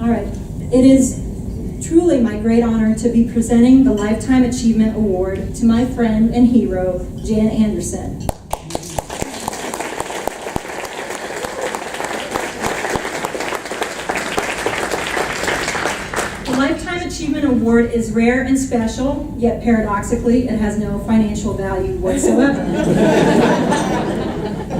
All right. It is truly my great honor to be presenting the Lifetime Achievement Award to my friend and hero, Jan Anderson. The Lifetime Achievement Award is rare and special, yet paradoxically, it has no financial value whatsoever.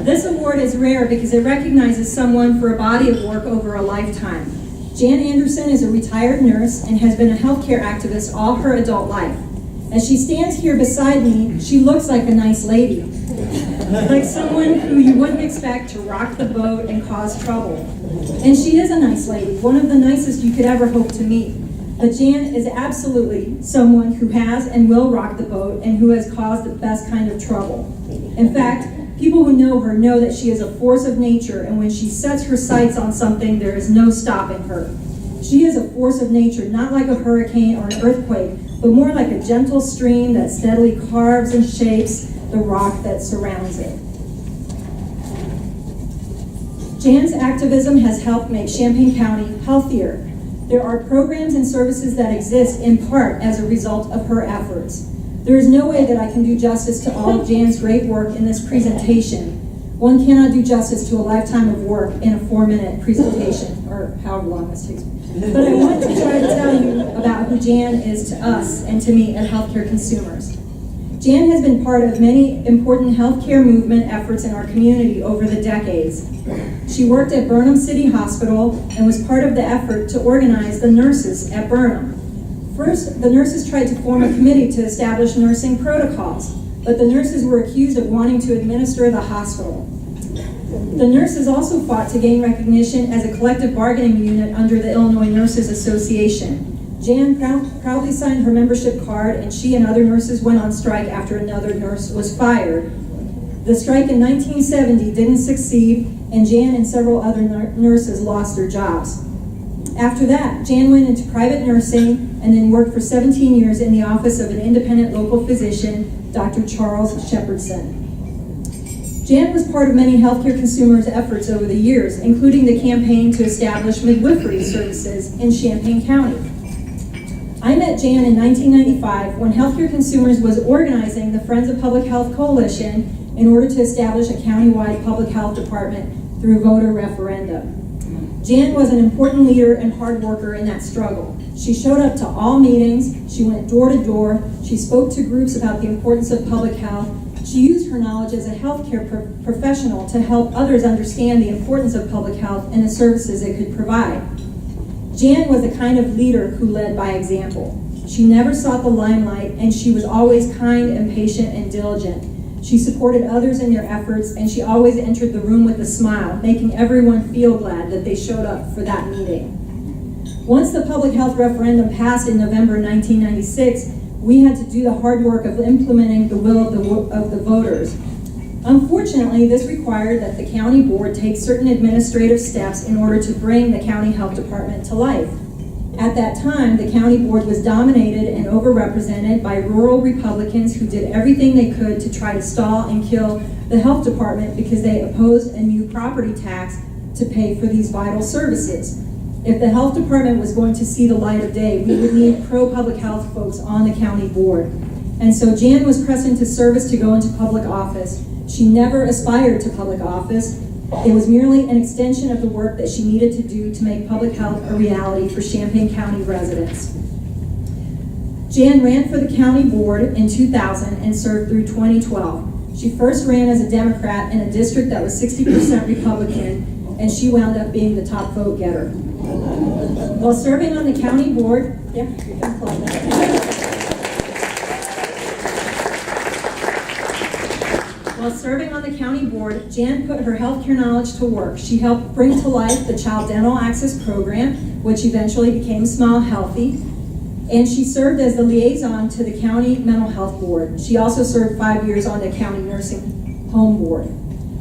This award is rare because it recognizes someone for a body of work over a lifetime. Jan Anderson is a retired nurse and has been a healthcare activist all her adult life. As she stands here beside me, she looks like a nice lady, like someone who you wouldn't expect to rock the boat and cause trouble. And she is a nice lady, one of the nicest you could ever hope to meet. But Jan is absolutely someone who has and will rock the boat and who has caused the best kind of trouble. In fact, people who know her know that she is a force of nature, and when she sets her sights on something, there is no stopping her. She is a force of nature, not like a hurricane or an earthquake, but more like a gentle stream that steadily carves and shapes the rock that surrounds it. Jan's activism has helped make Champaign County healthier. There are programs and services that exist in part as a result of her efforts. There is no way that I can do justice to all of Jan's great work in this presentation. One cannot do justice to a lifetime of work in a 4-minute presentation, or however long this takes. But I want to try to tell you about who Jan is to us and to me at Healthcare Consumers. Jan has been part of many important healthcare movement efforts in our community over the decades. She worked at Burnham City Hospital and was part of the effort to organize the nurses at Burnham. First, the nurses tried to form a committee to establish nursing protocols, but the nurses were accused of wanting to administer the hospital. The nurses also fought to gain recognition as a collective bargaining unit under the Illinois Nurses Association. Jan proudly signed her membership card, and she and other nurses went on strike after another nurse was fired. The strike in 1970 didn't succeed, and Jan and several other nurses lost their jobs. After that, Jan went into private nursing and then worked for 17 years in the office of an independent local physician, Dr. Charles Shepherdson. Jan was part of many healthcare consumers' efforts over the years, including the campaign to establish midwifery services in Champaign County. I met Jan in 1995 when Healthcare Consumers was organizing the Friends of Public Health Coalition in order to establish a countywide public health department through voter referendum. Jan was an important leader and hard worker in that struggle. She showed up to all meetings, she went door to door, she spoke to groups about the importance of public health. She used her knowledge as a healthcare professional to help others understand the importance of public health and the services it could provide. Jan was the kind of leader who led by example. She never sought the limelight, and she was always kind and patient and diligent. She supported others in their efforts, and she always entered the room with a smile, making everyone feel glad that they showed up for that meeting. Once the public health referendum passed in November 1996, we had to do the hard work of implementing the will of the voters. Unfortunately, this required that the county board take certain administrative steps in order to bring the county health department to life. At that time, the county board was dominated and overrepresented by rural Republicans who did everything they could to try to stall and kill the health department because they opposed a new property tax to pay for these vital services. If the health department was going to see the light of day, we would need pro-public health folks on the county board. And so Jan was pressed into service to go into public office. She never aspired to public office. It was merely an extension of the work that she needed to do to make public health a reality for Champaign County residents. Jan ran for the county board in 2000 and served through 2012. She first ran as a Democrat in a district that was 60% Republican, and she wound up being the top vote getter. While serving on the county board, While serving on the county board, Jan put her healthcare knowledge to work. She helped bring to life the Child Dental Access Program, which eventually became Smile Healthy, and she served as the liaison to the county mental health board. She also served 5 years on the county nursing home board.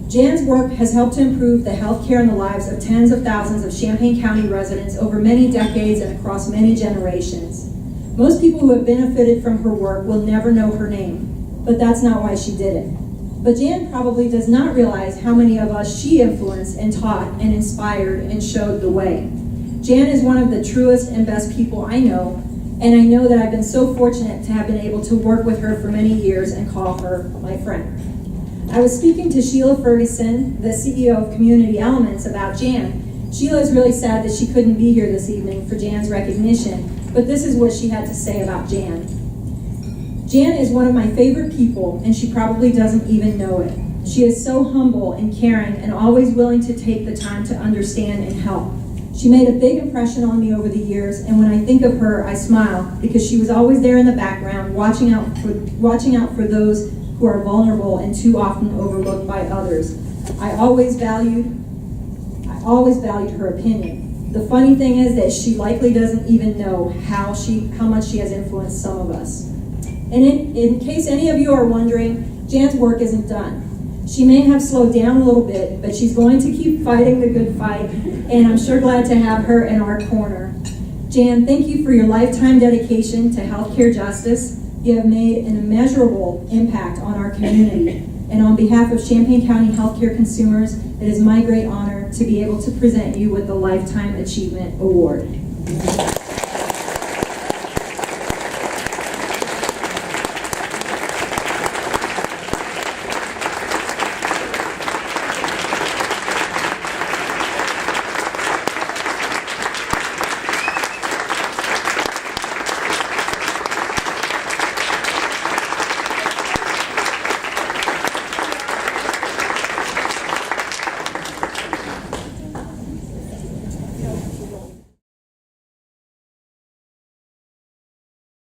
Jan's work has helped to improve the health care and the lives of tens of thousands of Champaign County residents over many decades and across many generations. Most people who have benefited from her work will never know her name, but that's not why she did it. But Jan probably does not realize how many of us she influenced and taught and inspired and showed the way. Jan is one of the truest and best people I know, and I know that I've been so fortunate to have been able to work with her for many years and call her my friend. I was speaking to Sheila Ferguson, the CEO of Community Elements, about Jan. Sheila is really sad that she couldn't be here this evening for Jan's recognition, but this is what she had to say about Jan. Jan is one of my favorite people, and she probably doesn't even know it. She is so humble and caring and always willing to take the time to understand and help. She made a big impression on me over the years, and when I think of her, I smile because she was always there in the background, watching out for those who are vulnerable and too often overlooked by others. I always valued her opinion. The funny thing is that she likely doesn't even know how much she has influenced some of us. And in case any of you are wondering, Jan's work isn't done. She may have slowed down a little bit, but she's going to keep fighting the good fight, and I'm sure glad to have her in our corner. Jan, thank you for your lifetime dedication to healthcare justice. You have made an immeasurable impact on our community. And on behalf of Champaign County healthcare consumers, it is my great honor to be able to present you with the Lifetime Achievement Award.